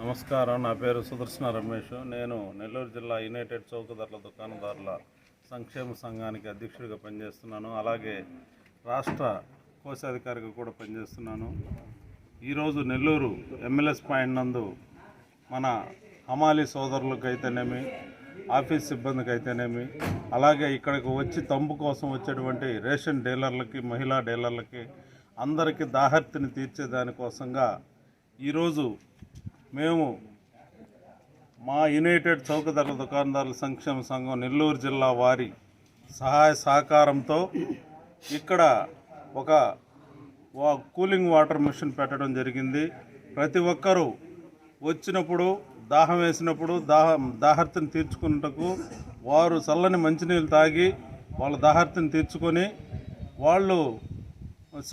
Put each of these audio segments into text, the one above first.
నమస్కారం. నా పేరు సుదర్శన రమేష్. నేను నెల్లూరు జిల్లా యునైటెడ్ చౌకధరల దుకాణదారుల సంక్షేమ సంఘానికి అధ్యక్షుడిగా పనిచేస్తున్నాను. అలాగే రాష్ట్ర కోశాధికారిగా కూడా పనిచేస్తున్నాను. ఈరోజు నెల్లూరు ఎమ్మెల్యేస్ పాయింట్ నందు మన హమాలీ సోదరులకు అయితేనేమి, ఆఫీస్ సిబ్బందికి అయితేనేమి, అలాగే ఇక్కడికి వచ్చి తంబు కోసం వచ్చేటువంటి రేషన్ డీలర్లకి, మహిళా డీలర్లకి అందరికీ దాహర్తిని తీర్చేదానికోసంగా ఈరోజు మేము మా యునైటెడ్ చౌకధరల దుకాణదారుల సంక్షేమ సంఘం నెల్లూరు జిల్లా వారి సహాయ సహకారంతో ఇక్కడ ఒక కూలింగ్ వాటర్ మిషన్ పెట్టడం జరిగింది. ప్రతి ఒక్కరూ వచ్చినప్పుడు దాహం వేసినప్పుడు దాహర్తిని తీర్చుకున్నటకు వారు చల్లని మంచినీళ్ళు తాగి వాళ్ళ దాహర్తిని తీర్చుకొని వాళ్ళు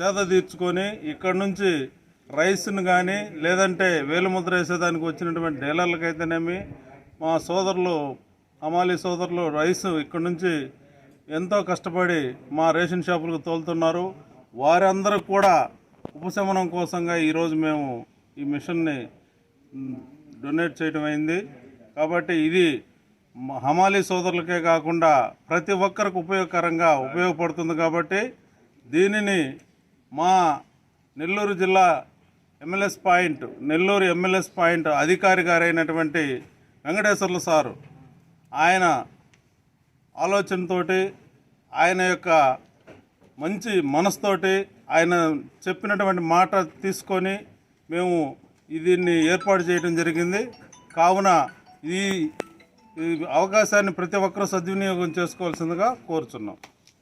సేద తీర్చుకొని ఇక్కడ నుంచి రైస్ను కానీ లేదంటే వేలుముద్ర వేసేదానికి వచ్చినటువంటి డీలర్లకైతేనేమి, మా సోదరులు హమాలీ సోదరులు రైస్ ఇక్కడ నుంచి ఎంతో కష్టపడి మా రేషన్ షాపులకు తోలుతున్నారు. వారందరూ కూడా ఉపశమనం కోసంగా ఈరోజు మేము ఈ మిషన్ని డొనేట్ చేయడం అయింది. కాబట్టి ఇది హమాలీ సోదరులకే కాకుండా ప్రతి ఒక్కరికి ఉపయోగపడుతుంది. కాబట్టి దీనిని మా నెల్లూరు జిల్లా నెల్లూరు ఎమ్మెల్యేస్ పాయింట్ అధికారి గారైనటువంటి వెంకటేశ్వర్లు సారు ఆయన ఆలోచనతోటి, ఆయన యొక్క మంచి మనసుతోటి, ఆయన చెప్పినటువంటి మాట తీసుకొని మేము దీన్ని ఏర్పాటు చేయడం జరిగింది. కావున ఈ అవకాశాన్ని ప్రతి ఒక్కరూ సద్వినియోగం చేసుకోవాల్సిందిగా కోరుచున్నాం.